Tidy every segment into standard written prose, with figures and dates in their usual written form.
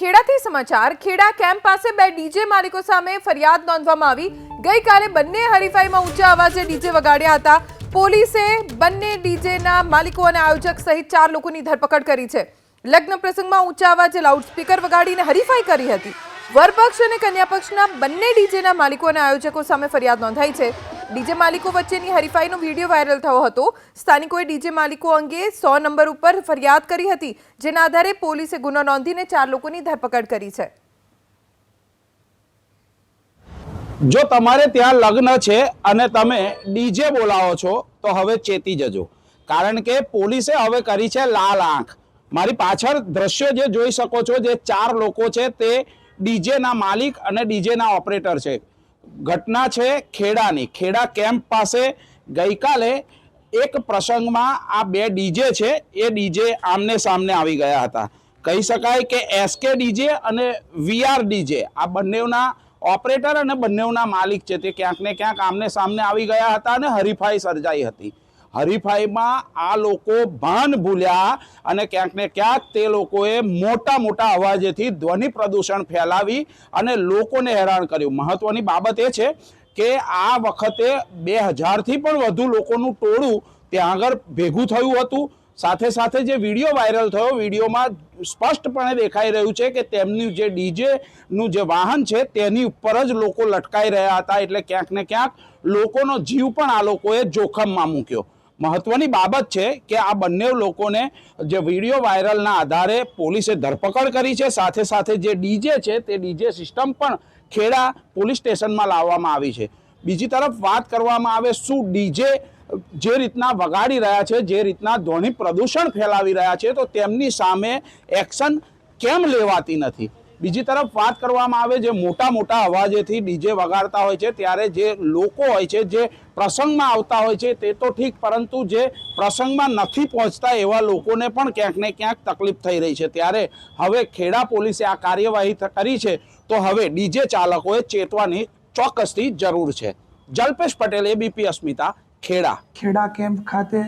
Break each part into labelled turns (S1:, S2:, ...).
S1: ખેડાથી સમાચાર ખેડા કેમ્પ પાસે બે ડીજે માલિકો સામે ફરિયાદ નોંધવામાં આવી। ગઈકાલે બંને હરીફાઈમાં ઊંચા અવાજે ડીજે વગાડ્યા હતા। પોલીસે બંને ડીજેના માલિકો અને આયોજક સહિત 4 લોકોની ધરપકડ કરી છે। લગ્ન પ્રસંગમાં ઊંચા અવાજે લાઉડસ્પીકર વગાડીને હરીફાઈ કરી હતી। વરપક્ષ અને કન્યા પક્ષના બંને ડીજેના માલિકો અને આયોજકો સામે ફરિયાદ નોંધાઈ છે। ડીજે માલિકો વચ્ચેની હરીફાઈનો વિડીયો વાયરલ થયો હતો। સ્થાનિકોએ ડીજે માલિકો અંગે 100 નંબર ઉપર ફરિયાદ કરી હતી, જેના આધારે પોલીસે ગુનો નોંધીને 4 લોકોની ધરપકડ કરી છે।
S2: જો તમારે ત્યાં લગ્ન છે અને તમે ડીજે બોલાવો છો તો હવે ચેતી જજો, કારણ કે પોલીસે હવે કરી છે લાલ આંખ। મારી પાછળ દ્રશ્યો જે જોઈ શકો છો, જે 4 લોકો છે તે ડીજેના માલિક અને ડીજેના ઓપરેટર છે। ઘટના છે ખેડાની। ખેડા કેમ્પ પાસે ગઈકાલે એક પ્રસંગમાં આ બે ડીજે છે એ ડીજે આમને સામને આવી ગયા હતા। કહી શકાય કે એસકે ડીજે અને વીઆર ડીજે આ બંનેના ઓપરેટર અને બંનેના માલિક છે તે ક્યાંક ને ક્યાંક આમને સામને આવી ગયા હતા અને હરીફાઈ સર્જાઈ હતી। હરીફાઈમાં આ લોકો ભાન ભૂલ્યા અને ક્યાંક ને ક્યાંક તે લોકોએ મોટા અવાજેથી ધ્વનિ પ્રદૂષણ ફેલાવી અને લોકોને હેરાન કર્યું। મહત્વની બાબત એ છે કે આ વખતે 2000થી પણ વધુ લોકોનું ટોળું ત્યાં આગળ ભેગું થયું હતું। સાથે સાથે જે વિડીયો વાયરલ થયો, વિડીયોમાં સ્પષ્ટપણે દેખાઈ રહ્યું છે કે તેમનું જે ડીજેનું જે વાહન છે તેની ઉપર જ લોકો લટકાઈ રહ્યા હતા। એટલે ક્યાંક ને ક્યાંક લોકોનો જીવ પણ આ લોકોએ જોખમમાં મૂક્યો। મહત્વની બાબત છે કે આ બંને લોકોને જે વિડીયો વાયરલના આધારે પોલીસે ધરપકડ કરી છે। સાથે સાથે જે ડીજે છે તે ડીજે સિસ્ટમ પણ ખેડા પોલીસ સ્ટેશનમાં લાવવામાં આવી છે। બીજી તરફ વાત કરવામાં આવે, શું ડીજે જે રીતના વગાડી રહ્યા છે, જે રીતના ધ્વનિ પ્રદૂષણ ફેલાવી રહ્યા છે, તો તેમની સામે એક્શન કેમ લેવાતી નથી? બીજી તરફ વાત કરવામાં આવે, જે મોટા અવાજેથી ડીજે વગાડતા હોય છે ત્યારે જે લોકો હોય છે, જે પ્રસંગમાં આવતા હોય છે તે તો ઠીક, પરંતુ જે પ્રસંગમાં નથી પહોંચતા એવા લોકોને પણ ક્યાંક ને ક્યાંક તકલીફ થઈ રહી છે। ત્યારે હવે ખેડા પોલીસે આ કાર્યવાહી કરી છે, તો હવે ડીજે ચાલકોએ ચેતવાની ચોક્કસથી જરૂર છે। જલ્પેશ પટેલ, એબીપી અસ્મિતા, ખેડા।
S3: ખેડા કેમ્પ ખાતે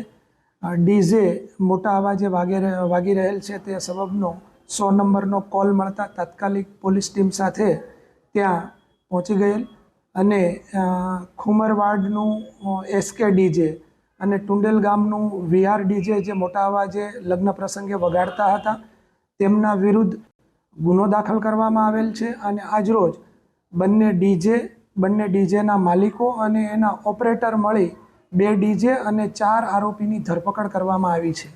S3: ડીજે મોટા અવાજે વાગી રહેલ છે તે સબબનો 100 નંબરનો કોલ મળતા તાત્કાલિક પોલીસ ટીમ સાથે ત્યાં પહોંચી ગયેલ અને ખુમરવાડનું એસકે ડીજે અને ટુંડેલ ગામનું વીઆર ડીજે જે મોટા અવાજે લગ્ન પ્રસંગે વગાડતા હતા તેમના વિરુદ્ધ ગુનો દાખલ કરવામાં આવેલ છે અને આજરોજ બંને ડીજેના માલિકો અને એના ઓપરેટર મળી 2 ડીજે અને 4 આરોપીની ધરપકડ કરવામાં આવી છે।